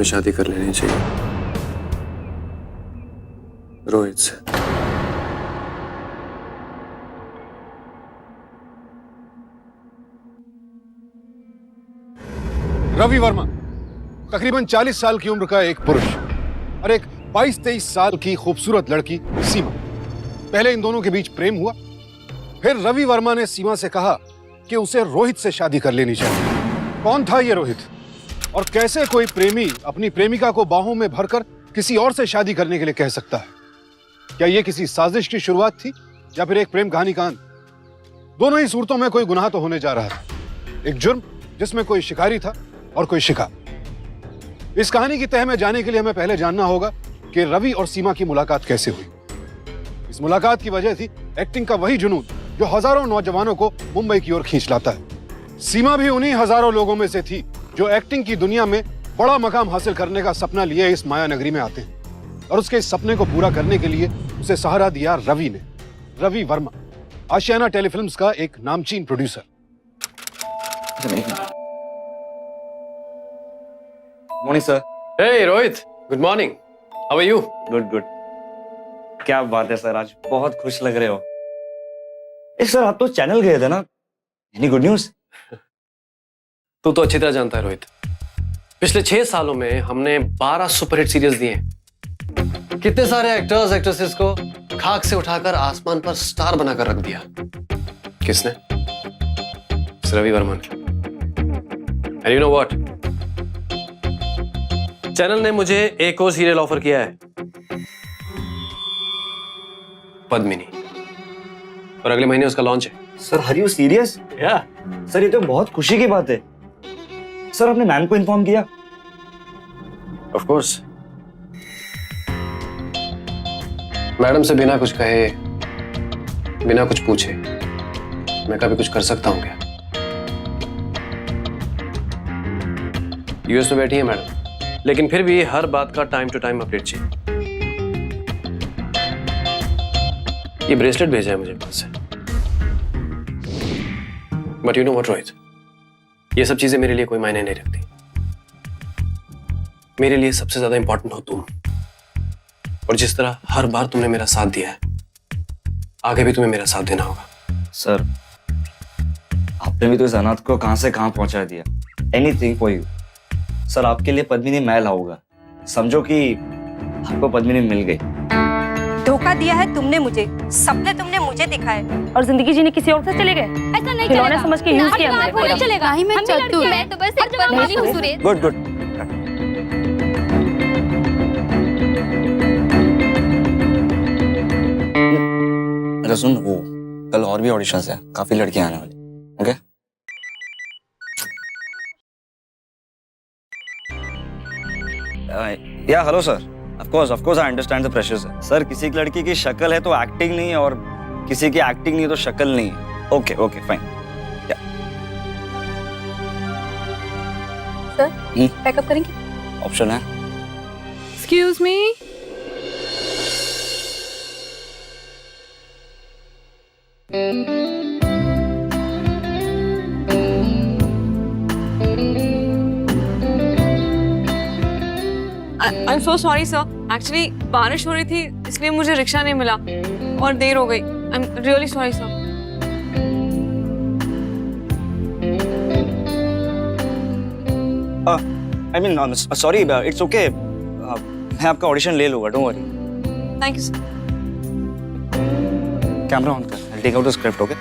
तुम्हें शादी कर लेनी चाहिए रोहित से। रवि वर्मा तकरीबन 40 साल की उम्र का एक पुरुष और एक 22-23 साल की खूबसूरत लड़की सीमा। पहले इन दोनों के बीच प्रेम हुआ, फिर रवि वर्मा ने सीमा से कहा कि उसे रोहित से शादी कर लेनी चाहिए। कौन था ये रोहित और कैसे कोई प्रेमी अपनी प्रेमिका को बाहों में भरकर किसी और से शादी करने के लिए कह सकता है? क्या ये किसी साजिश की शुरुआत थी या फिर एक प्रेम कहानी कांड? दोनों ही सूरतों में कोई गुनाह तो होने जा रहा है। एक जुर्म जिसमें कोई शिकारी था और कोई शिकार। इस कहानी की तह में जाने के लिए हमें पहले जानना होगा कि रवि और सीमा की मुलाकात कैसे हुई। इस मुलाकात की वजह थी एक्टिंग का वही जुनून जो हजारों नौजवानों को मुंबई की ओर खींच लाता है। सीमा भी उन्हीं हजारों लोगों में से थी जो एक्टिंग की दुनिया में बड़ा मकाम हासिल करने का सपना लिए इस माया नगरी में आते हैं और उसके इस सपने को पूरा करने के लिए उसे सहारा दिया रवि ने। रवि वर्मा, आशियाना टेलीफिल्म्स का एक नामचीन producer. Morning sir. Hey Rohit, good morning. How are you? Good good. क्या बात है सर, आज बहुत खुश लग रहे हो। सर आप तो चैनल गए थे ना, एनी गुड न्यूज? तू तो अच्छी तरह जानता है रोहित, पिछले 6 सालों में हमने 12 सुपरहिट सीरीज दिए। कितने सारे एक्टर्स एक्ट्रेसेस को खाक से उठाकर आसमान पर स्टार बनाकर रख दिया। किसने? रवि वर्मा ने। And you know what, channel ने मुझे एक और सीरियल ऑफर किया है, पद्मिनी, और अगले महीने उसका लॉन्च है। Sir are you serious? या सर ये तो बहुत खुशी की बात है। सर आपने मैम को इन्फॉर्म किया? Of course. मैडम से बिना कुछ कहे, बिना कुछ पूछे मैं कभी कुछ कर सकता हूं क्या? यूएस में बैठी है मैडम, लेकिन फिर भी हर बात का टाइम टू टाइम अपडेट चाहिए। ये ब्रेसलेट भेजा है मुझे पास से। But you know what Rohit, ये सब चीजें मेरे लिए कोई मायने नहीं रखती। मेरे लिए सबसे ज्यादा इंपॉर्टेंट हो तुम, और जिस तरह हर बार तुमने मेरा साथ दिया है, आगे भी तुम्हें मेरा साथ देना होगा। सर आपने भी तो इस अनाथ को कहां से कहां पहुंचा दिया। Anything for you. सर आपके लिए पद्मिनी मैं लाऊंगा। समझो कि आपको पद्मिनी मिल गई। धोखा दिया है तुमने मुझे, सपने तुमने मुझे दिखाए और जिंदगी जीने किसी और से चले गए। ऐसा नहीं खिलौने चलेगा। समझ के यूज किया हमने। नहीं चलेगा। नहीं, मैं हम भी चलती हूँ। लड़के हैं, तो बस एक बार मानी हूँ सुरेश। Good good. अरे सुन, वो कल और भी ऑडिशंस है, काफी लड़कियां आने वाली। ओके या hello sir. Of course I understand the pressures. Sir किसी की लड़की की शक्ल है तो एक्टिंग नहीं है, और किसी की एक्टिंग नहीं है तो शक्ल नहीं है। Okay okay fine. Sir pack up करेंगे? ऑप्शन है। Excuse me. I am so sorry sir, actually बारिश हो रही थी इसलिए मुझे रिक्शा नहीं मिला और देर हो गई। I am really sorry sir. I mean sorry, it's okay. मैं आपका ऑडिशन ले लूंगा, don't worry. Thank you sir. Camera on कर, I take out the script. Okay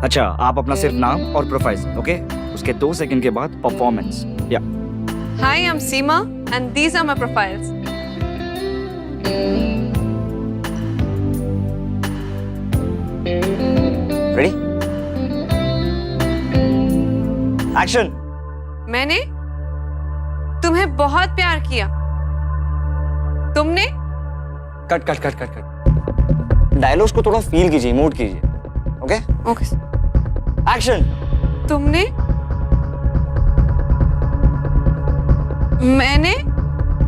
अच्छा, आप अपना सिर्फ नाम और प्रोफाइल, ओके? उसके 2 सेकंड के बाद परफॉर्मेंस। या hi, I am Seema and these are my profiles. Ready? Action. मैंने तुम्हें बहुत प्यार किया। तुमने? Cut cut cut cut cut. Dialogues को थोड़ा फील कीजिए, इमोट कीजिए। Okay okay. एक्शन। तुमने? मैंने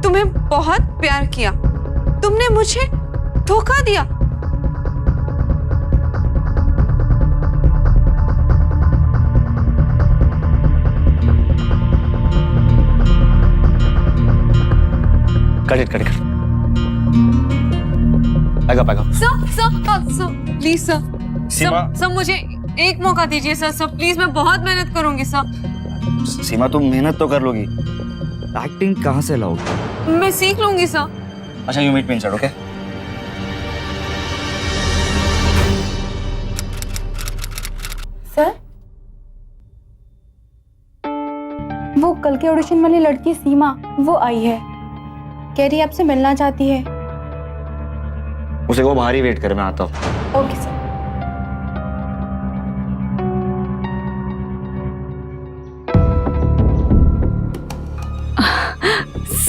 तुम्हें बहुत प्यार किया, तुमने मुझे धोखा दिया। Cut it. Pack up. Sir please sir Seema sir मुझे एक मौका दीजिए सर प्लीज मैं बहुत मेहनत करूंगी सर सीमा तुम मेहनत तो कर लोगी, एक्टिंग कहाँ से लाओगी? मैं सीख लूंगी सर अच्छा you meet me inside, okay? Sir, वो कल के ऑडिशन वाली लड़की सीमा वो आई है, कह रही है आपसे मिलना चाहती है। उसे वो बाहर ही वेट कर, मैं आता हूँ। Okay sir.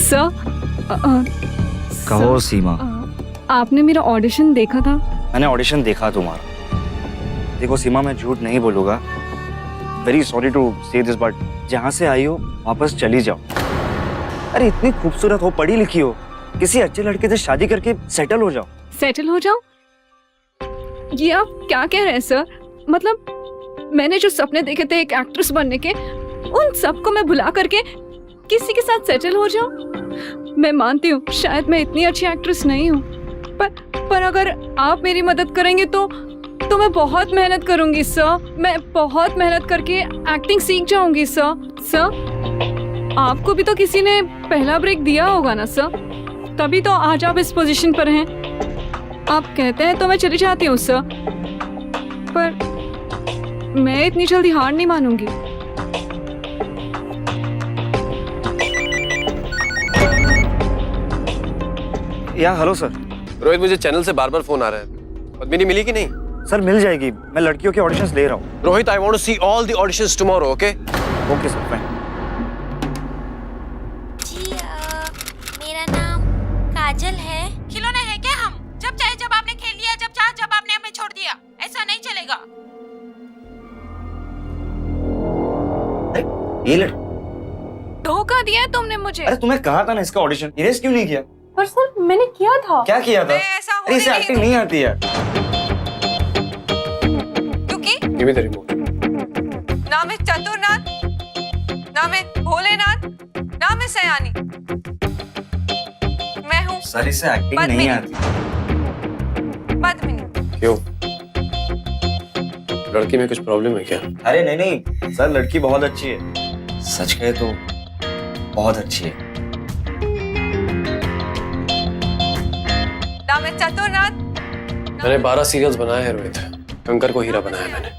सर कहो सीमा। आपने मेरा ऑडिशन देखा था? मैंने ऑडिशन देखा तुम्हारा। देखो सीमा, मैं झूठ नहीं बोलूंगा, वेरी सॉरी टू से दिस, बट जहाँ से आई हो वापस चली जाओ। अरे इतनी खूबसूरत हो, पढ़ी लिखी हो, किसी अच्छे लड़के से शादी करके सेटल हो जाओ। सेटल हो जाऊं? ये आप क्या कह रहे हैं सर? मतलब मैंने जो सपने देखे थे एक एक्ट्रेस बनने के, उन सबको मैं भुला करके किसी के साथ सेटल हो जाऊं? मैं मानती हूँ शायद मैं इतनी अच्छी एक्ट्रेस नहीं हूँ, पर अगर आप मेरी मदद करेंगे तो मैं बहुत मेहनत करूंगी सर। मैं बहुत मेहनत करके एक्टिंग सीख जाऊंगी सर। आपको भी तो किसी ने पहला ब्रेक दिया होगा ना सर, तभी तो आज आप इस पोजीशन पर हैं। आप कहते हैं तो मैं चली जाती हूँ सर, पर मैं इतनी जल्दी हार नहीं मानूंगी। या हेलो सर। रोहित, मुझे चैनल से बार फोन आ रहा है, पद्मिनी मिली कि नहीं? सर मिल जाएगी, मैं लड़कियों के ऑडिशंस ले रहा हूँ। Rohit, I want to see all the auditions tomorrow, okay? Okay sir, fine. जी मेरा नाम काजल है। खिलौने हैं क्या हम? जब चाहे जब आपने खेल लिया, जब चाहे जब आपने हमें छोड़ दिया, ऐसा नहीं चलेगा। ये धोखा दिया तुमने मुझे। अरे तुम्हें कहा था ना इसका ऑडिशन इरेज क्यों नहीं किया? पर सर मैंने किया था। क्या किया था? ऐसा अरे इसे एक्टिंग नहीं आती है। क्योंकि गिव मी द रिमोट। ना मैं चतुरनाथ, ना मैं भोलेनाथ, ना मैं सयानी, मैं हूँ सर इसे एक्टिंग नहीं पद्मिनी। आती। पद्मिनी। क्यों? लड़की में कुछ प्रॉब्लम है क्या? अरे नहीं सर, लड़की बहुत अच्छी है, सच कहे तो बहुत अच्छी है। ना मैं चतुरनाथ। मैंने 12 सीरियल्स बनाए हैं रोहित, कंकर को हीरा बनाया मैंने,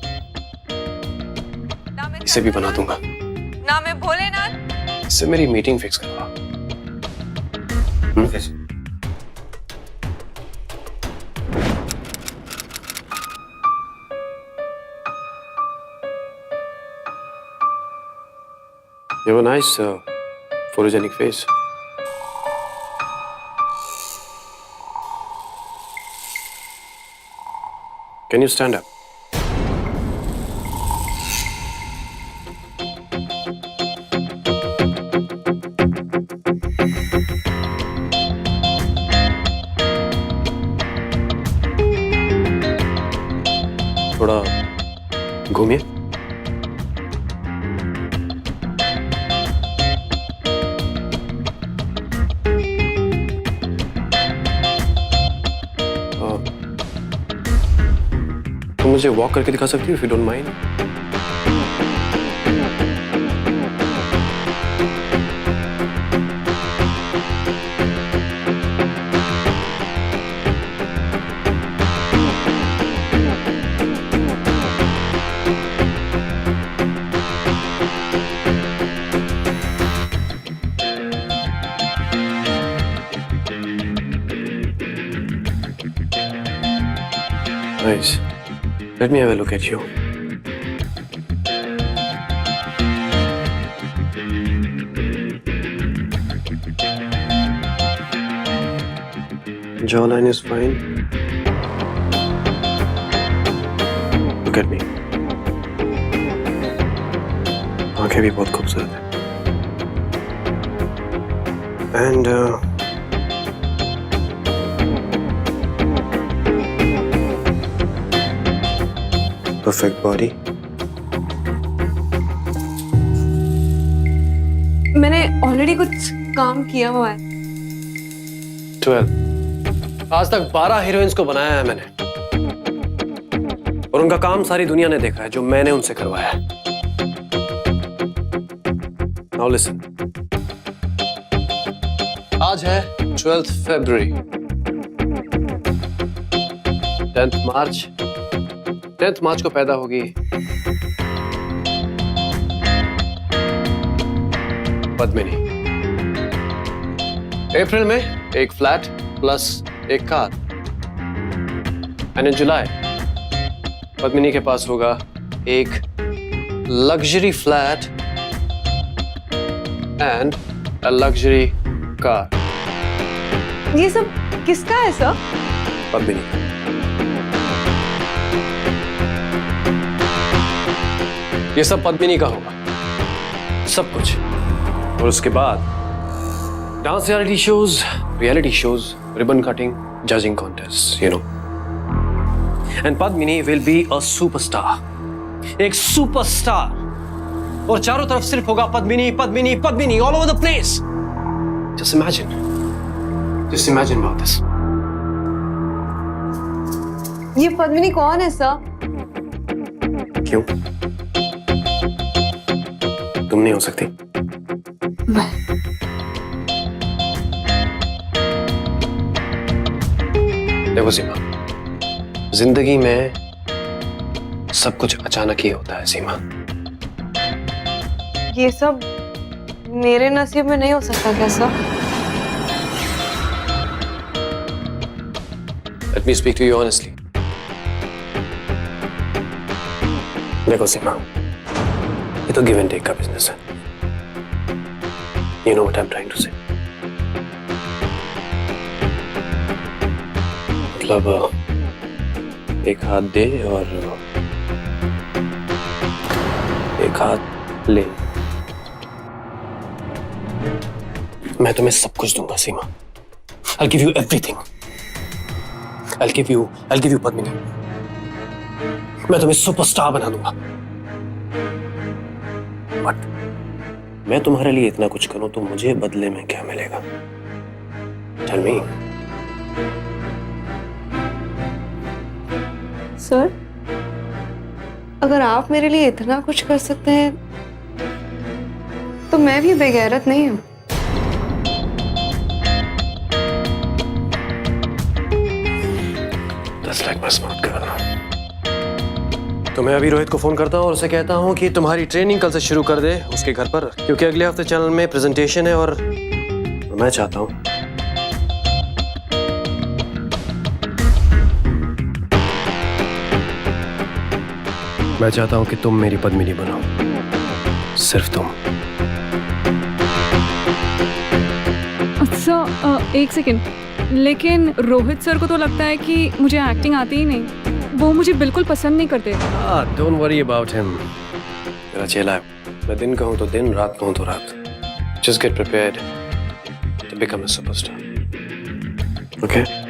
ना मैं इसे भी बना दूंगा। ना मैं भोलेनाथ। इससे मेरी मीटिंग फिक्स करवा। Okay sir. You have a nice photogenic face. Can you stand up? थोड़ा घूमिए। तुम मुझे वॉक करके दिखा सकती हो, if you don't mind? Nice. Let me have a look at you. Jawline is fine. Look at me. आंखें भी बहुत खूबसूरत हैं. And perfect body. मैंने ऑलरेडी कुछ काम किया हुआ है, 12 आज तक 12 हीरोइंस को बनाया है मैंने और उनका काम सारी दुनिया ने देखा है जो मैंने उनसे करवाया है। नाउ लिसन, आज है 12th February, 10th मार्च को पैदा होगी पद्मिनी। अप्रैल में एक फ्लैट प्लस एक कार एंड इन जुलाई पद्मिनी के पास होगा एक luxury flat and a luxury car. ये सब किसका है सर? पद्मिनी। ये सब पद्मिनी का होगा, सब कुछ। और उसके बाद dance reality shows, ribbon cutting, judging contest, you know. And Padmini will be a superstar, एक सुपरस्टार। और चारों तरफ सिर्फ होगा Padmini Padmini Padmini, all over the place. Just imagine about this. ये पद्मिनी कौन है सर? क्यों? तुम नहीं हो सकती? देखो सीमा, जिंदगी में सब कुछ अचानक ही होता है सीमा। ये सब मेरे नसीब में नहीं हो सकता क्या sir? Let me speak to you honestly. देखो सीमा, ये तो गिव एंड टेक का बिजनेस है। You know what I'm trying to say? मतलब एक हाथ दे और एक हाथ ले। मैं तुम्हें सब कुछ दूंगा सीमा। I'll give you everything. I'll give you Padmini. मैं तुम्हें सुपरस्टार बना दूंगा। बट मैं तुम्हारे लिए इतना कुछ करूं तो मुझे बदले में क्या मिलेगा? Tell me. सर, अगर आप मेरे लिए इतना कुछ कर सकते हैं तो मैं भी बेगैरत नहीं हूं। Just like my smart girl. तो मैं अभी रोहित को फोन करता हूँ और उसे कहता हूँ कि तुम्हारी ट्रेनिंग कल से शुरू कर दे उसके घर पर, क्योंकि अगले हफ्ते चैनल में प्रेजेंटेशन है और मैं चाहता हूँ कि तुम मेरी पद्मिनी बनो, सिर्फ तुम। अच्छा, एक सेकंड, लेकिन रोहित सर को तो लगता है कि मुझे एक्टिंग आती ही नहीं। वो मुझे बिल्कुल पसंद नहीं करते। Don't worry about him. मेरा चेला है। मैं दिन कहूँ तो दिन, रात कहूँ तो रात। Just get prepared to become a superstar. Okay?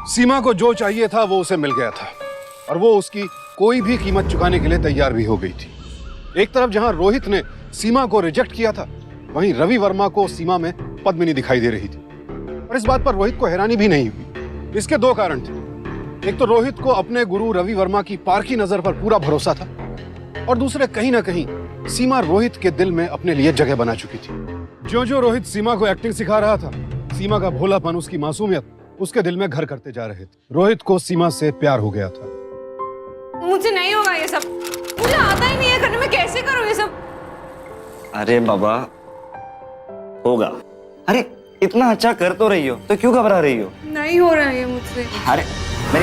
Seema को जो चाहिए था वो उसे मिल गया था और वो उसकी कोई भी कीमत चुकाने के लिए तैयार भी हो गई थी। एक तरफ जहां रोहित ने सीमा को रिजेक्ट किया था, वहीं रवि वर्मा को सीमा में पद्मिनी दिखाई दे रही थी। और इस बात पर रोहित को हैरानी भी नहीं हुई। इसके दो कारण थे। एक तो रोहित को अपने गुरु रवि वर्मा की पारखी नजर पर पूरा भरोसा था और दूसरे कहीं ना कहीं सीमा रोहित के दिल में अपने लिए जगह बना चुकी थी। ज्यों-ज्यों रोहित सीमा को एक्टिंग सिखा रहा था, सीमा का भोलापन, उसकी मासूमियत उसके दिल में घर करते जा रहे थे। रोहित को सीमा से प्यार हो गया था। मुझे नहीं होगा ये सब, मुझे आता ही नहीं है करने में, कैसे करूं ये सब? अरे बाबा, होगा। अरे इतना अच्छा कर तो रही हो तो क्यों घबरा रही हो? नहीं हो रहा है ये मुझसे। अरे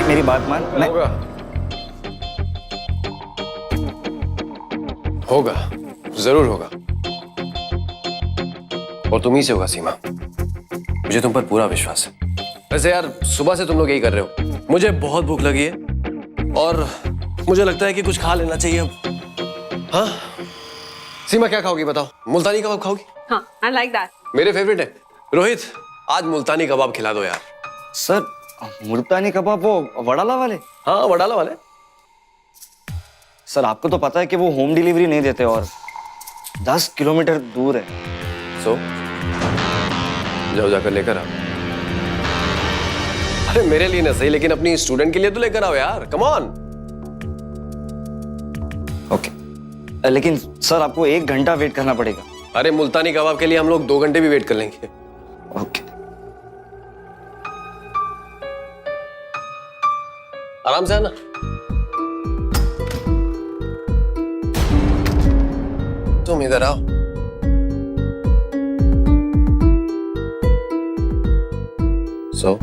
मेरी बात मान। होगा, जरूर होगा। और तुम ही से होगा सीमा। मुझे तुम पर पूरा विश्वास है। वैसे यार, सुबह से तुम लोग यही कर रहे हो। मुझे बहुत भूख लगी है और मुझे लगता है कि कुछ खा लेना चाहिए अब। हाँ सीमा, क्या खाओगी बताओ? मुल्तानी कबाब खाओगी? हाँ, I like that. मेरे फेवरेट है। रोहित, आज मुल्तानी कबाब खिला दो यार। सर मुल्तानी कबाब वो वडाला वाले? हाँ वडाला वाले। सर आपको तो पता है कि वो होम डिलीवरी नहीं देते और 10 किलोमीटर दूर है। सो जाओ जाकर लेकर आओ। अरे मेरे लिए ना सही लेकिन अपनी स्टूडेंट के लिए तो लेकर आओ यार, कम ऑन। ओके लेकिन सर आपको 1 घंटा वेट करना पड़ेगा। अरे मुल्तानी कबाब के लिए हम लोग 2 घंटे भी वेट कर लेंगे। ओके आराम से आना। तुम इधर आओ। सो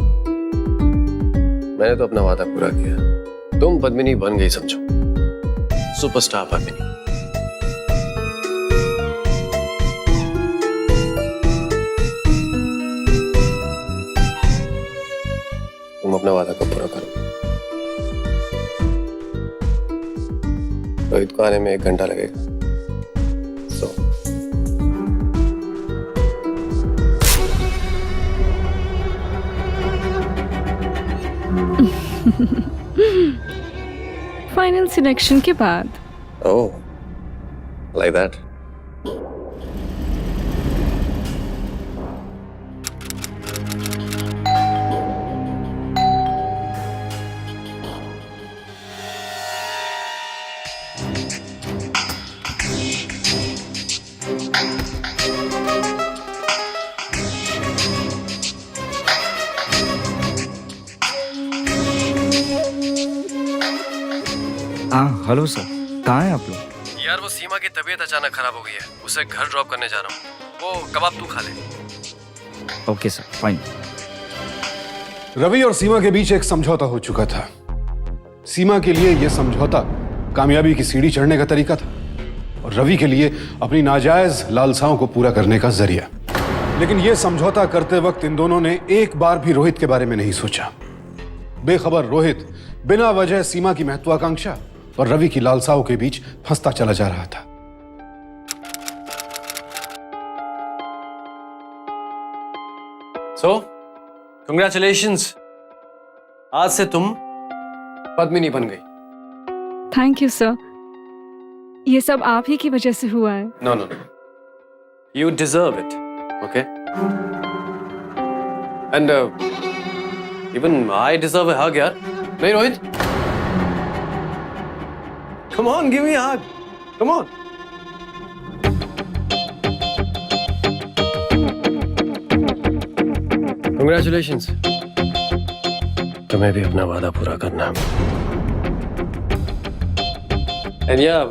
मैंने तो अपना वादा पूरा किया। तुम पद्मिनी बन गई समझो, सुपरस्टार पद्मिनी। तुम अपना वादा कब पूरा करोगे? रोहित को आने में 1 घंटा लगेगा। सो फाइनल सिलेक्शन के बाद। Oh like that. हाँ हेलो सर, कहाँ हैं आप लोग? यार वो सीमा की तबीयत अचानक खराब हो गई है, उसे घर ड्रॉप करने जा रहा हूँ। वो कबाब तू खा ले। Okay sir fine. रवि और सीमा के बीच एक समझौता हो चुका था। सीमा के लिए यह समझौता कामयाबी की सीढ़ी चढ़ने का तरीका था और रवि के लिए अपनी नाजायज लालसाओं को पूरा करने का जरिया। लेकिन यह समझौता करते वक्त इन दोनों ने एक बार भी रोहित के बारे में नहीं सोचा। बेखबर रोहित बिना वजह सीमा की महत्वाकांक्षा और रवि की लालसाओं के बीच फंसता चला जा रहा था। सो कंग्रेचुलेशंस, आज से तुम पद्मिनी बन गई। थैंक यू सर, ये सब आप ही की वजह से हुआ है। No no no, you deserve it, okay? And even I deserve a hug यार। नहीं Rohit, come on, give me a hug. Come on. Congratulations. तुम्हें भी अपना वादा पूरा करना। And yeah,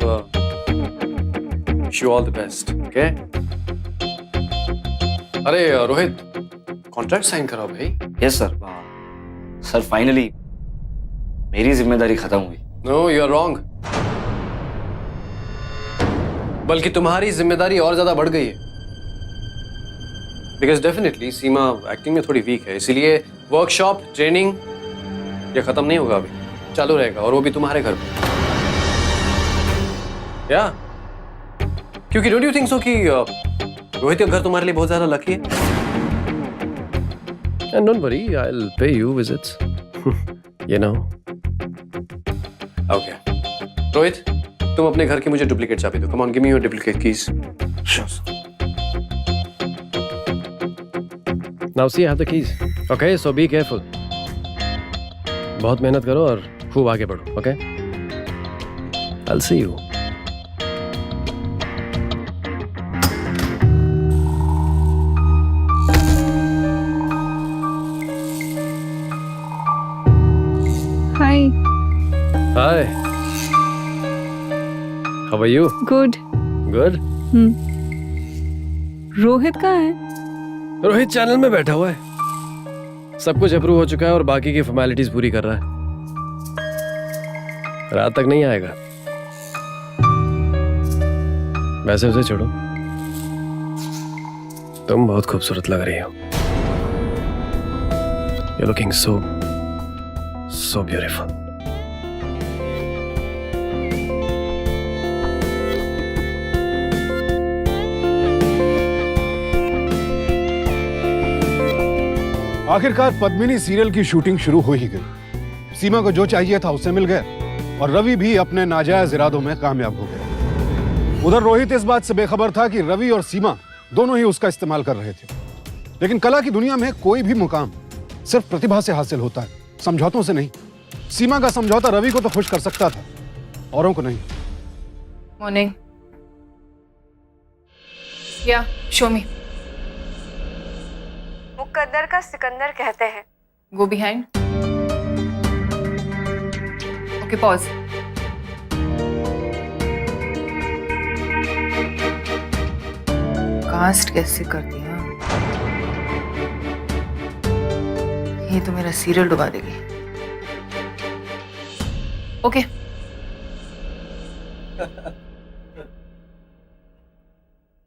wish you all the best. Okay? अरे रोहित, कॉन्ट्रैक्ट साइन कराओ भाई। Yes sir. सर फाइनली मेरी जिम्मेदारी खत्म हुई। No, you are wrong. बल्कि तुम्हारी जिम्मेदारी और ज्यादा बढ़ गई है। बिकॉज डेफिनेटली सीमा एक्टिंग में थोड़ी वीक है, इसीलिए वर्कशॉप ट्रेनिंग ये खत्म नहीं होगा, अभी चालू रहेगा, और वो भी तुम्हारे घर पे। या क्योंकि डोंट यू थिंक सो कि रोहित का घर तुम्हारे लिए बहुत ज्यादा लकी है? And don't worry, I will pay you visits, you know. Okay Rohit, तुम अपने घर की मुझे डुप्लीकेट चाबी दो। Come on, give me your duplicate keys. Sure sir. Now see, I have the keys. Okay, so be careful. बहुत मेहनत करो और खूब आगे बढ़ो, okay? I will see you. Hi. Hi, how are you? Good. Good. Rohit कहाँ है? Rohit channel में बैठा हुआ है, सब कुछ अप्रूव हो चुका है और बाकी की फॉर्मेलिटीज पूरी कर रहा है। रात तक नहीं आएगा। वैसे उसे छोड़ो, तुम बहुत खूबसूरत लग रही हो। You're looking so beautiful. आखिरकार पद्मिनी सीरियल की शूटिंग शुरू हो ही गई। सीमा को जो चाहिए था उससे मिल गया और रवि भी अपने नाजायज इरादों में कामयाब हो गया। उधर रोहित इस बात से बेखबर था कि रवि और सीमा दोनों ही उसका इस्तेमाल कर रहे थे। लेकिन कला की दुनिया में कोई भी मुकाम सिर्फ प्रतिभा से हासिल होता है, समझौतों से नहीं। सीमा का समझौता रवि को तो खुश कर सकता था, औरों को नहीं। मॉर्निंग। या शो मी। मुकद्दर का सिकंदर कहते हैं। Go behind. Okay pause. Cast कैसे कर दिया, ये तो मेरा सीरियल डुबा देगी। ओके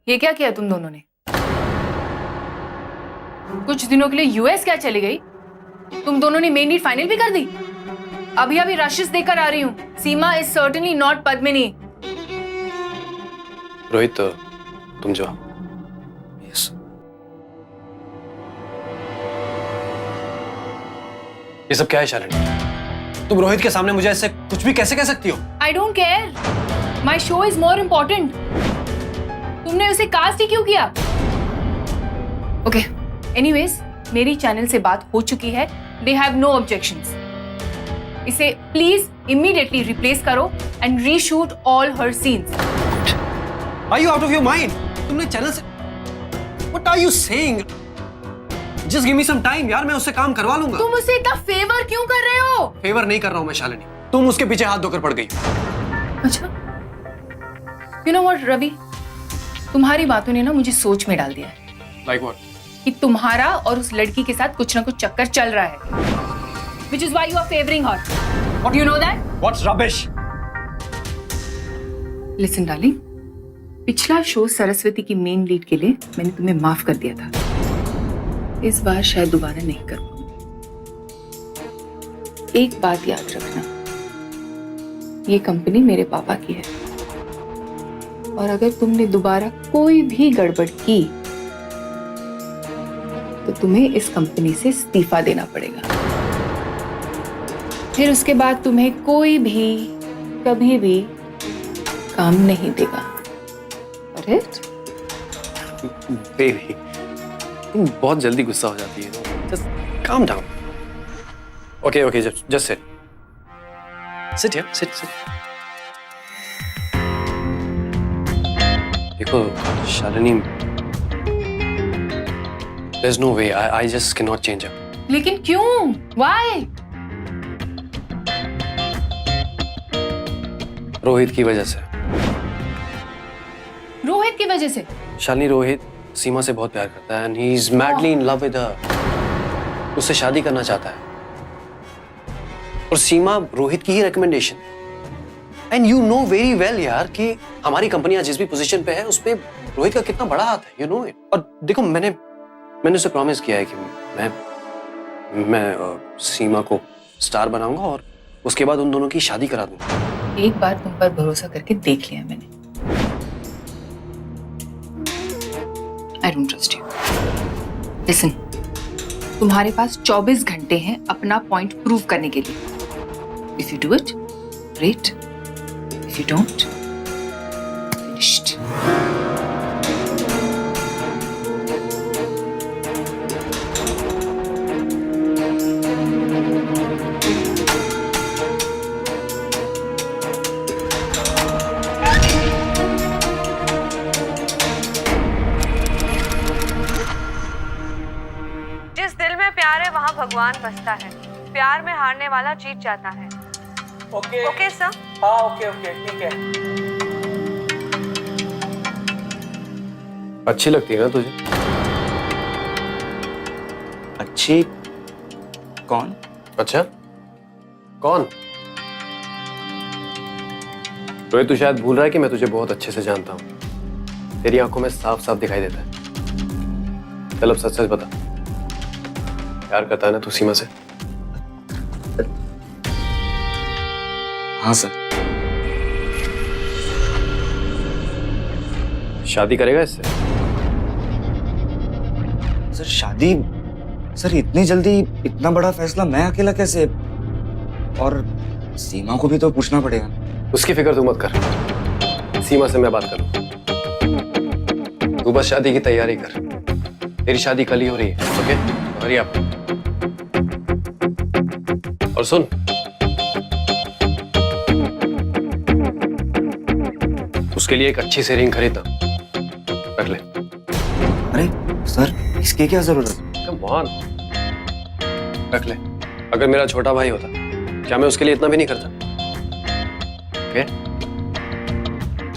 ये क्या किया तुम दोनों ने? कुछ दिनों के लिए यूएस क्या चली गई? तुम दोनों ने मेन लीड फाइनल भी कर दी। अभी अभी रशिस देकर आ रही हूँ। Seema is certainly not Padmini. Rohit तुम जाओ। यस। ये सब क्या है शालिनी? तुम रोहित के सामने मुझे ऐसे कुछ भी कैसे कह सकती हो? I don't care, my show is more important. तुमने उसे कास्ट ही क्यों किया? ओके एनीवेज, मेरी चैनल से बात हो चुकी है। They have no objections. इसे प्लीज इमीडिएटली रिप्लेस करो and reshoot all her scenes. Are you out of your mind? तुमने चैनल से What are you saying? Just give me some time यार, मैं उससे काम करवा लूंगा। तुम उसे इतना फेवर क्यों कर रहे हो? फेवर नहीं कर रहा हूं मैं शालिनी, तुम उसके पीछे हाथ धोकर पड़ गई। अच्छा, यू नो व्हाट रवि, तुम्हारी बातों ने ना मुझे सोच में डाल दिया है। Like what? कि तुम्हारा और उस लड़की के साथ कुछ ना कुछ चक्कर चल रहा है। Which is why you are favoring her. What? You know that? What's rubbish? Listen, darling. पिछला शो सरस्वती की मेन लीड के लिए मैंने तुम्हें माफ कर दिया था। इस बार शायद दोबारा नहीं कर पाऊंगी। एक बात याद रखना, ये कंपनी मेरे पापा की है और अगर तुमने दोबारा कोई भी गड़बड़ की तो तुम्हें इस कंपनी से इस्तीफा देना पड़ेगा। फिर उसके बाद तुम्हें कोई भी कभी भी काम नहीं देगा। बेबी, तुम बहुत जल्दी गुस्सा हो जाती है। Just calm down. Okay, okay, just sit. Sit here, sit. देखो Shalini, there's no way. I just cannot change her. लेकिन क्यों? Why? रोहित की वजह से। रोहित की वजह से? शालिनी, रोहित सीमा से बहुत प्यार करता है and he is madly in love with her. उससे शादी करना चाहता है और सीमा रोहित की ही recommendation. And you know very well यार कि हमारी कंपनियां जिस भी पोजीशन पे है उस पे रोहित का कितना बड़ा हाथ है, यू नो इट। और देखो मैंने उसे प्रॉमिस किया है कि मैं सीमा को स्टार बनाऊंगा और उसके बाद उन दोनों की शादी करा दूंगा। एक बार तुम पर भरोसा करके देख लिया मैंने। I don't trust you. Listen, तुम्हारे पास 24 घंटे हैं अपना पॉइंट प्रूव करने के लिए। If you do it, great. If you don't, finished. वहाँ भगवान बसता है। प्यार में हारने वाला जीत जाता है। Okay sir. हाँ ओके ठीक है। अच्छी लगती है ना तुझे? अच्छी? कौन? अच्छा कौन? रोहित, तू शायद भूल रहा है कि मैं तुझे बहुत अच्छे से जानता हूँ। तेरी आंखों में साफ साफ दिखाई देता है। चल अब सच सच बता, प्यार करता है ना तू सीमा से? हाँ सर। शादी करेगा इससे? सर शादी सर इतनी जल्दी इतना बड़ा फैसला मैं अकेला कैसे? और सीमा को भी तो पूछना पड़ेगा। उसकी फिक्र तू मत कर, सीमा से मैं बात करूं। तू बस शादी की तैयारी कर, तेरी शादी कल ही हो रही है। ओके, हरी आप। और सुन, उसके लिए एक अच्छी सी रिंग खरीदना, रख ले। अरे सर इसकी क्या जरूरत है? कम ऑन, रख ले। अगर मेरा छोटा भाई होता क्या मैं उसके लिए इतना भी नहीं करता? ओके,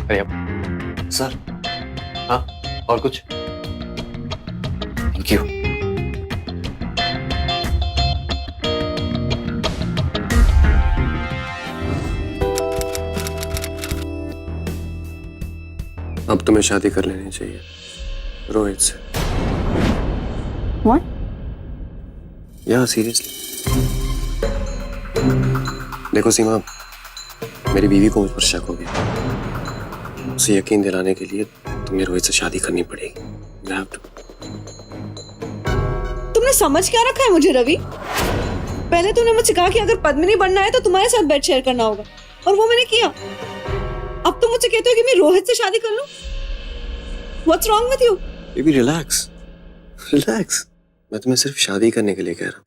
अरे अब सर हाँ, और कुछ? Thank you. अब तुम्हें शादी कर लेनी चाहिए रोहित से। What? या सीरियसली। देखो सीमा, मेरी बीवी को मुझ पर शक हो गया। उसे यकीन दिलाने के लिए तुम्हें रोहित से शादी करनी पड़ेगी। You have to. तुमने समझ क्या रखा है मुझे रवि? पहले तुमने मुझसे कहा कि अगर पद्मिनी बनना है तो तुम्हारे साथ बेड शेयर करना होगा, और वो मैंने किया। अब तुम मुझसे कहते हो कि मैं रोहित से शादी कर लूं? What's wrong with you? Baby, relax. Relax. मैं तुम्हें सिर्फ शादी करने के लिए कह रहा हूँ।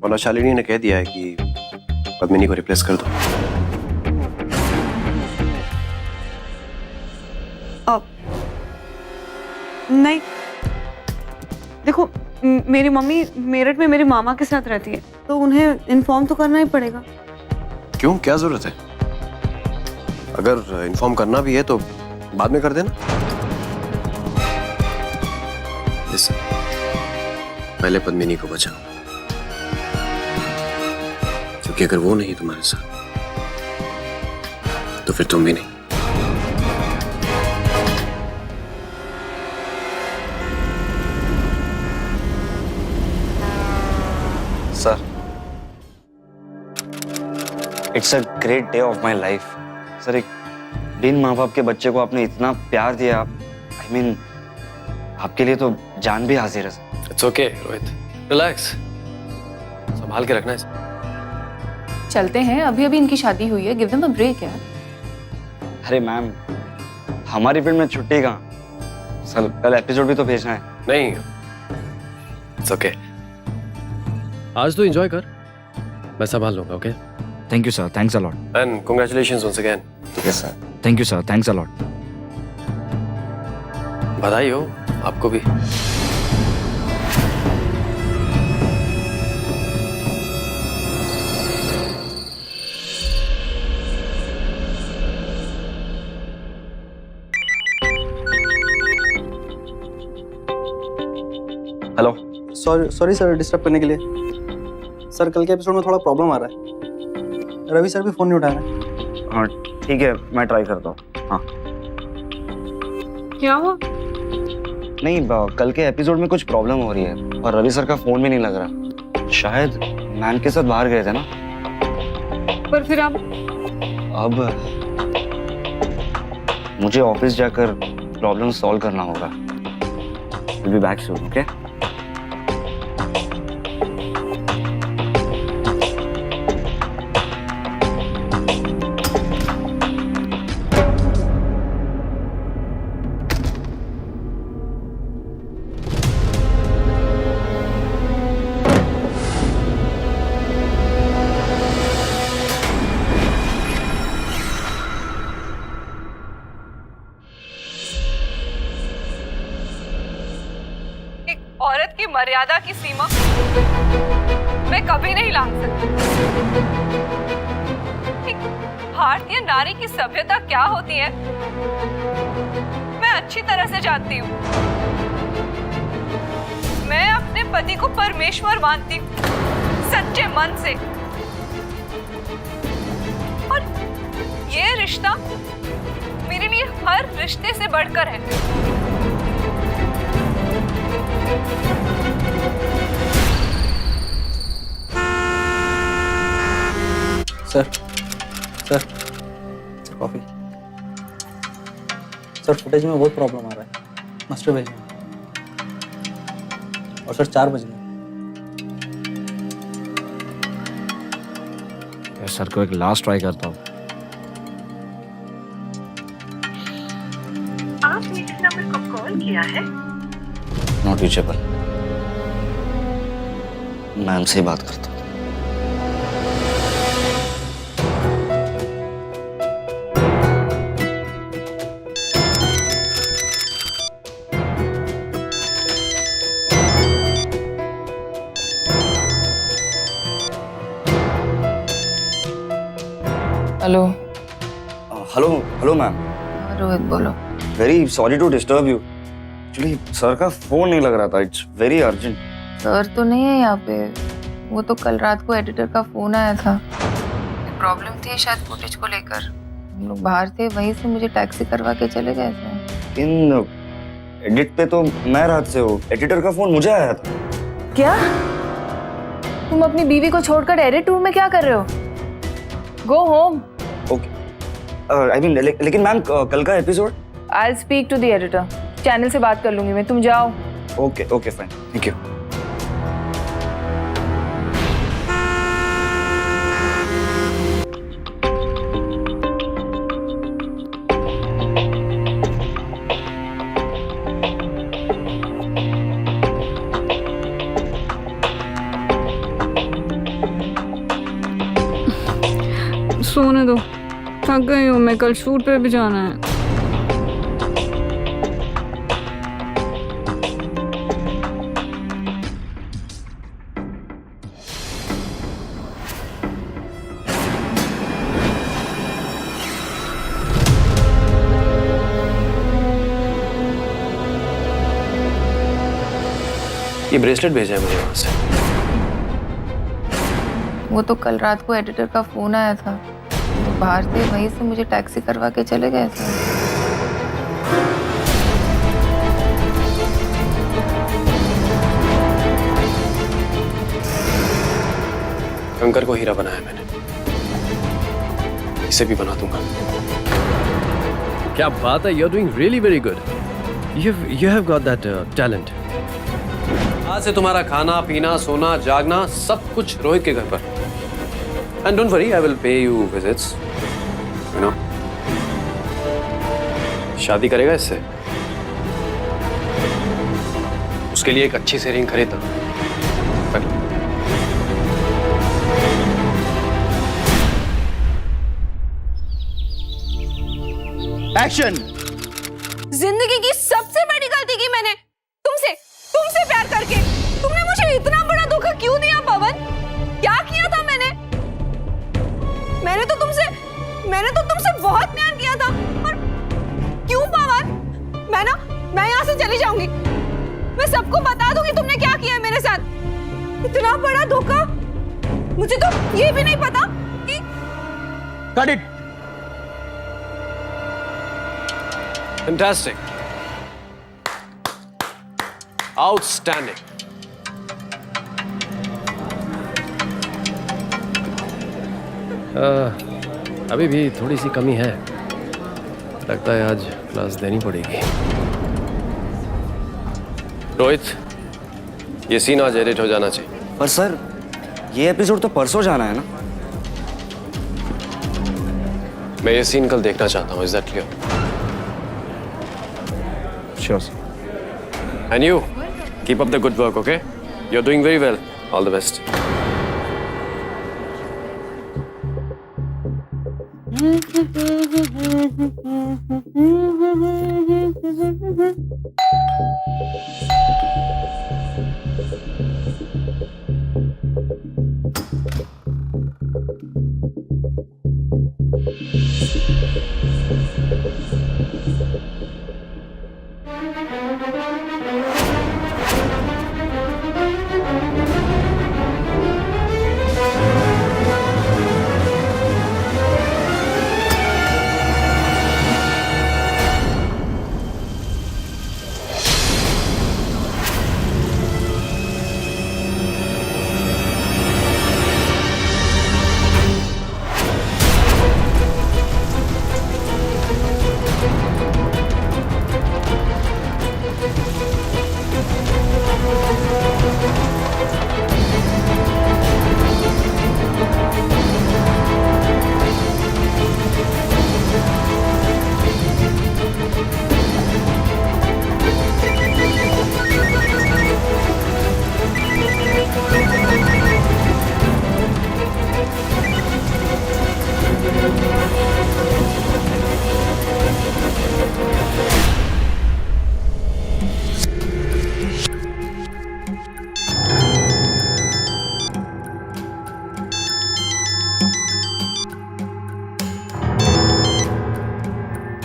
वरना शालिनी ने कह दिया है कि पद्मिनी को रिप्लेस कर दो। अब नहीं, देखो मेरी मम्मी मेरठ में मेरे मामा के साथ रहती है, तो उन्हें इन्फॉर्म तो करना ही पड़ेगा। क्यों, क्या जरूरत है? अगर इन्फॉर्म करना भी है तो बाद में कर देना। Listen, पहले पद्मिनी को बचाओ, क्योंकि अगर वो नहीं तुम्हारे साथ तो फिर तुम भी नहीं। Sir it's a great day of my life. Sir एक बिन माँ बाप के बच्चे को आपने इतना प्यार दिया। आई मीन आपके लिए तो जान भी हाजिर है। इट्स ओके रोहित, रिलैक्स, संभाल के रखना इसे। चलते हैं, अभी अभी इनकी शादी हुई है, गिव देम अ ब्रेक यार। अरे मैम हमारी फील्ड में छुट्टी कहाँ? सर कल एपिसोड भी तो भेजना है। नहीं, इट्स ओके, आज तो एंजॉय कर, मैं संभाल लूंगा। Okay, thank you sir, thanks a lot. And congratulations once again. Yes sir, thank you sir, thanks a lot. बधाई हो आपको भी। हेलो सॉरी सर डिस्टर्ब करने के लिए। सर कल के एपिसोड में थोड़ा प्रॉब्लम आ रहा है, रवि सर भी फोन नहीं उठा रहे। हाँ ठीक है, मैं ट्राई करता हूँ। हाँ क्या हुआ? नहीं, कल के एपिसोड में कुछ प्रॉब्लम हो रही है और रवि सर का फोन भी नहीं लग रहा। शायद मैम के साथ बाहर गए थे ना। पर फिर आप? अब मुझे ऑफिस जाकर प्रॉब्लम सॉल्व करना होगा। We'll be back soon, okay? औरत की मर्यादा की सीमा मैं कभी नहीं लांघ सकती। एक भारतीय नारी की सभ्यता क्या होती है मैं अच्छी तरह से जानती हूँ। मैं अपने पति को परमेश्वर मानती हूँ, सच्चे मन से। और ये रिश्ता मेरे लिए हर रिश्ते से बढ़कर है। Sir sir coffee. Sir footage में बहुत प्रॉब्लम आ रहा है, मास्टर भेजना। और सर 4 बज गए। सर को एक लास्ट ट्राई करता हूँ। आपने जिस नंबर को कॉल किया है नॉट रीचेबल। मैम से बात करता हूँ। Hello. Hello hello ma'am. Rohit बोलो। Very sorry to disturb you. Actually sir का फोन नहीं लग रहा था। It's very urgent. सर तो नहीं है यहाँ पे, वो तो कल रात को एडिटर का फोन आया था। प्रॉब्लम थी शायद फुटेज को लेकर, हम लोग बाहर थे, वहीं से मुझे टैक्सी करवा के चले गए थे। इन एडिट पे तो मैं रात से हूँ, एडिटर का फोन मुझे आया था। क्या तुम अपनी बीवी को छोड़कर एडिट रूम में क्या कर रहे हो? Go home. Okay I mean लेकिन मैम कल का episode. I speak to the editor, channel से बात कर लूंगी मैं, तुम जाओ। Okay okay fine, thank you. सोने दो, थक गई हूँ मैं, कल शूट पे भी जाना है। ये ब्रेसलेट भेजा है मुझे वहां से। वो तो कल रात को एडिटर का फोन आया था, वो बाहर थे, वहीं से मुझे टैक्सी करवा के चले गए थे। कंकर को हीरा बनाया मैंने, इसे भी बना दूंगा। क्या बात है, you are doing really very good. You have got that talent. आज से तुम्हारा खाना पीना सोना जागना सब कुछ रोहित के घर पर। And don't worry, I will pay you visits, you no. शादी करेगा इससे? उसके लिए एक अच्छी सी रिंग खरीदना। एक्शन। जिंदगी की सबसे बड़ी गलती की मैंने तुमसे प्यार करके। तुमने मुझे इतना बड़ा धोखा क्यों दिया पवन? क्या किया था मैंने? मैंने तो तुमसे बहुत प्यार किया था। और क्यों पवन? मैं यहाँ से चली जाऊंगी। मैं सबको बता दूंगी तुमने क्या किया है मेरे साथ। इतना बड़ा धोखा, मुझे तो ये भी नहीं पता कि। Cut it. Fantastic. Outstanding. अभी भी थोड़ी सी कमी है, लगता है आज क्लास देनी पड़ेगी। रोहित, ये सीन आज एडिट हो जाना चाहिए। पर सर ये एपिसोड तो परसों जाना है ना। मैं ये सीन कल देखना चाहता हूँ। Is that clear? Sure sir. And you, keep up the good work, okay? You're doing very well. All the best.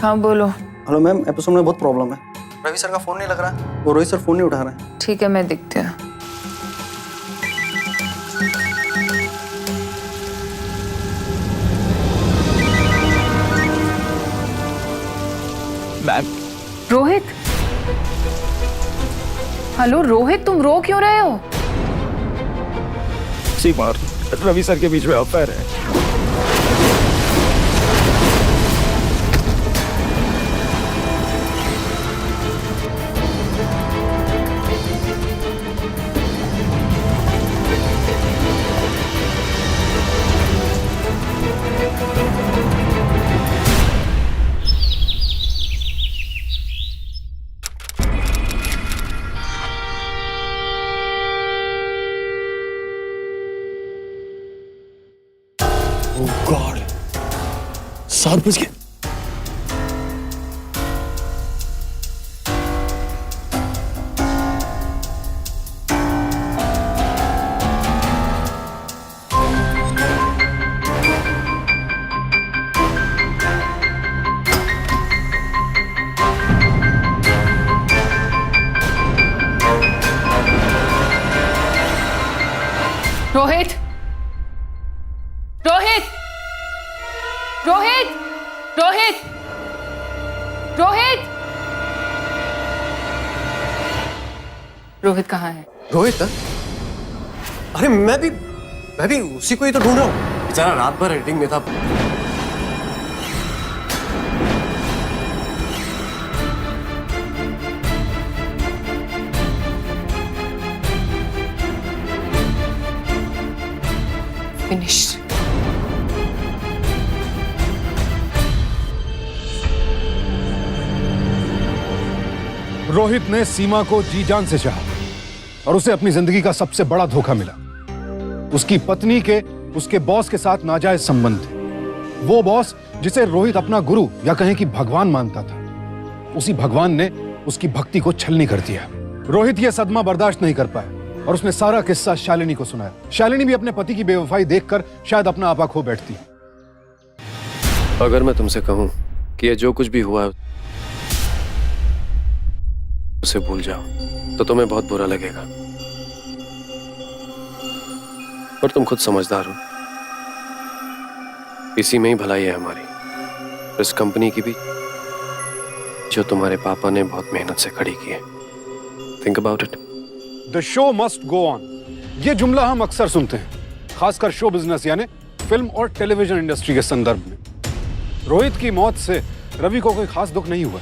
हाँ बोलो। हेलो मैम, एपिसोड में बहुत प्रॉब्लम है। रवि सर का फोन नहीं लग रहा है और रोहित सर फोन नहीं उठा रहे हैं। ठीक है, मैं देखती हूँ। मैम। रोहित, हेलो रोहित, तुम रो क्यों रहे हो? सीमा और रवि सर के बीच में अफेयर है। गॉड, 7 बज गए। रोहित, रोहित, रोहित, रोहित, रोहित, रोहित कहाँ है? रोहित? अरे मैं भी उसी को ही तो ढूंढ रहा हूँ। बेचारा रात भर एडिटिंग में था। फिनिश्ड। रोहित ने सीमा को जी जान से चाहा और उसे अपनी जिंदगी का सबसे बड़ा धोखा मिला। उसकी पत्नी के उसके बॉस के साथ नाजायज संबंध थे। वो बॉस जिसे रोहित अपना गुरु या कहें कि भगवान मानता था, उसी भगवान ने उसकी भक्ति को छलनी कर दिया। रोहित यह सदमा बर्दाश्त नहीं कर पाया और उसने सारा किस्सा शालिनी को सुनाया। शालिनी भी अपने पति की बेवफाई देखकर शायद अपना आपा खो बैठती। अगर मैं तुमसे कहूं कि ये जो कुछ भी हुआ उसे भूल जाओ तो तुम्हें बहुत बुरा लगेगा, पर तुम खुद समझदार हो। इसी में ही भलाई है हमारी, इस कंपनी की भी, जो तुम्हारे पापा ने बहुत मेहनत से खड़ी की है। Think about it. The show must go on, ये जुमला हम अक्सर सुनते हैं, खासकर शो बिजनेस यानी फिल्म और टेलीविजन इंडस्ट्री के संदर्भ में। रोहित की मौत से रवि को कोई खास दुख नहीं हुआ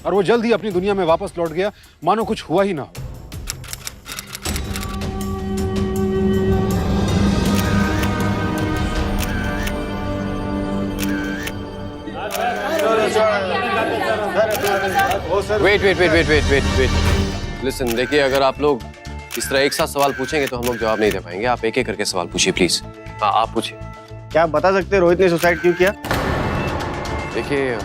और वो जल्द ही अपनी दुनिया में वापस लौट गया, मानो कुछ हुआ ही ना हो। वेट। लिसन, देखिए, अगर आप लोग इस तरह एक साथ सवाल पूछेंगे तो हम लोग जवाब नहीं दे पाएंगे। आप एक एक करके सवाल पूछिए प्लीज। हाँ, आप पूछिए। क्या आप बता सकते हैं रोहित ने सुसाइड क्यों किया? देखिए,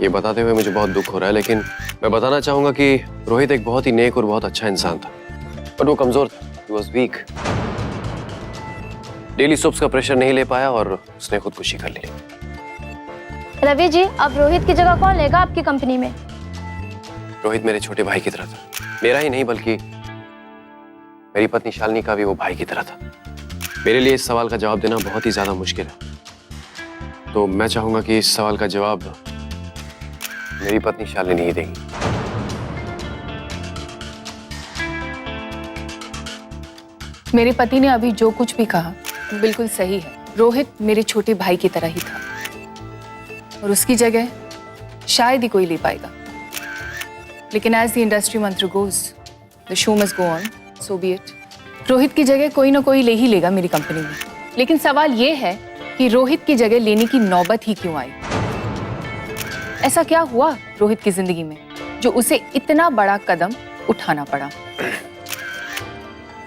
ये बताते हुए मुझे बहुत दुख हो रहा है, लेकिन मैं बताना चाहूंगा कि रोहित एक बहुत ही नेक और बहुत अच्छा इंसान था, बट वो कमजोर था। He was weak। Daily soaps का प्रेशर नहीं ले पाया और उसने खुदकुशी कर ली। रवि जी, अब रोहित की जगह कौन लेगा आपकी कंपनी में? रोहित मेरे छोटे भाई की तरह था। मेरा ही नहीं बल्कि मेरी पत्नी शालिनी का भी वो भाई की तरह था। मेरे लिए इस सवाल का जवाब देना बहुत ही ज्यादा मुश्किल है, तो मैं चाहूंगा कि इस सवाल का जवाब मेरी पत्नी शालिनी ही देगी। मेरे पति ने अभी जो कुछ भी कहा बिल्कुल सही है। रोहित मेरे छोटे भाई की तरह ही था और उसकी जगह शायद ही कोई ले पाएगा, लेकिन एज द इंडस्ट्री मंत्र goes, the show must go on, so B it. Rohit की जगह कोई ना कोई ले ही लेगा मेरी कंपनी में, लेकिन सवाल ये है कि रोहित की जगह लेने की नौबत ही क्यों आई? ऐसा क्या हुआ रोहित की जिंदगी में जो उसे इतना बड़ा कदम उठाना पड़ा?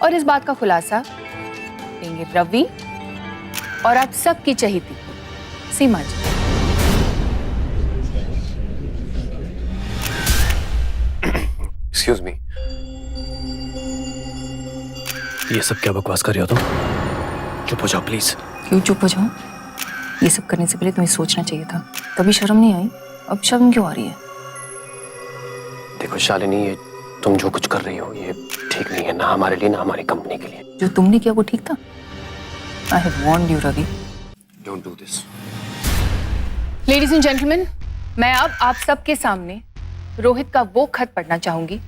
और इस बात का खुलासा देंगे रवि और आप सबकी चहेती सीमा जी। एक्सक्यूज मी, ये सब क्या बकवास कर रहे हो तुम? चुप हो जाओ प्लीज। क्यों चुप हो जाऊं? ये सब करने से पहले तुम्हें सोचना चाहिए था। कभी शर्म नहीं आई, अब शर्म क्यों आ रही है? देखो शालिनी, ये तुम जो कुछ कर रही हो ये ठीक नहीं है, ना हमारे लिए ना हमारी कंपनी के लिए। जो तुमने किया वो ठीक था? I have warned you Ravi. Don't do this. Ladies and gentlemen, मैं अब आप सबके सामने रोहित का वो खत पढ़ना चाहूंगी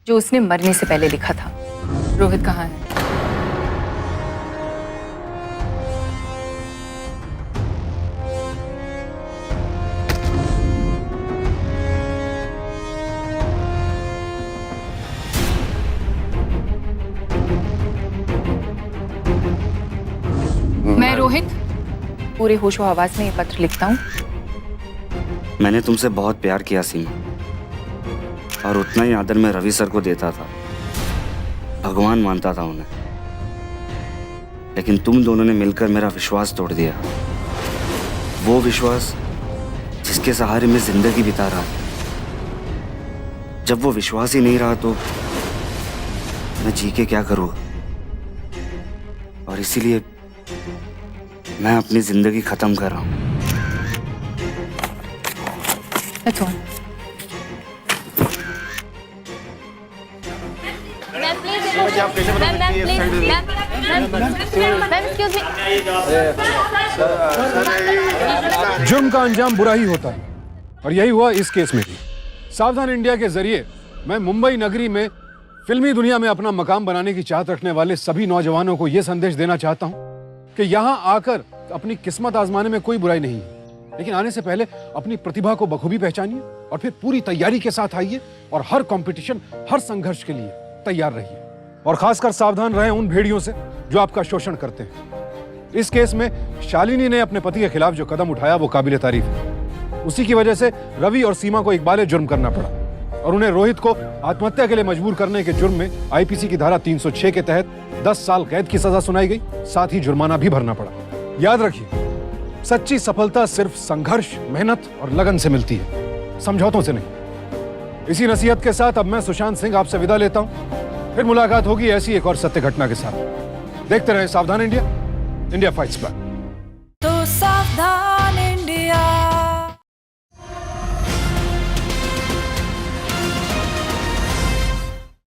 जो उसने मरने से पहले लिखा था। रोहित कहाँ है? मैं रोहित पूरे होशो हवास में ये पत्र लिखता हूँ। मैंने तुमसे बहुत प्यार किया सीमा, और उतना ही आदर मैं रवि सर को देता था, भगवान मानता था उन्हें। लेकिन तुम दोनों ने मिलकर मेरा विश्वास तोड़ दिया, वो विश्वास जिसके सहारे मैं जिंदगी बिता रहा था। जब वो विश्वास ही नहीं रहा तो मैं जी के क्या करूँ? और इसीलिए मैं अपनी जिंदगी खत्म कर रहा हूँ। That's all. जुर्म का अंजाम बुरा ही होता है, और यही हुआ इस केस में भी। सावधान इंडिया के जरिए मैं मुंबई नगरी में फिल्मी दुनिया में अपना मकाम बनाने की चाहत रखने वाले सभी नौजवानों को यह संदेश देना चाहता हूं कि यहां आकर अपनी किस्मत आजमाने में कोई बुराई नहीं है, लेकिन आने से पहले अपनी प्रतिभा को बखूबी पहचानिए और फिर पूरी तैयारी के साथ आइए और हर कंपटीशन, हर संघर्ष के लिए तैयार रहिए। और खासकर सावधान रहें उन भेड़ियों से जो आपका शोषण करते हैं। इस केस में शालिनी ने अपने पति के खिलाफ जो कदम उठाया वो काबिले तारीफ है। उसी की वजह से रवि और सीमा को इकबाले जुर्म करना पड़ा और उन्हें रोहित को आत्महत्या के लिए मजबूर करने के जुर्म में आईपीसी की धारा 306 के तहत 10 साल कैद की सजा सुनाई गई, साथ ही जुर्माना भी भरना पड़ा। याद रखिए, सच्ची सफलता सिर्फ संघर्ष, मेहनत और लगन से मिलती है, समझौतों से नहीं। इसी नसीहत के साथ अब मैं सुशांत सिंह आपसे विदा लेता हूं। फिर मुलाकात होगी ऐसी एक और सत्य घटना के साथ। देखते रहें सावधान इंडिया, इंडिया फाइट्स बैक। तो सावधान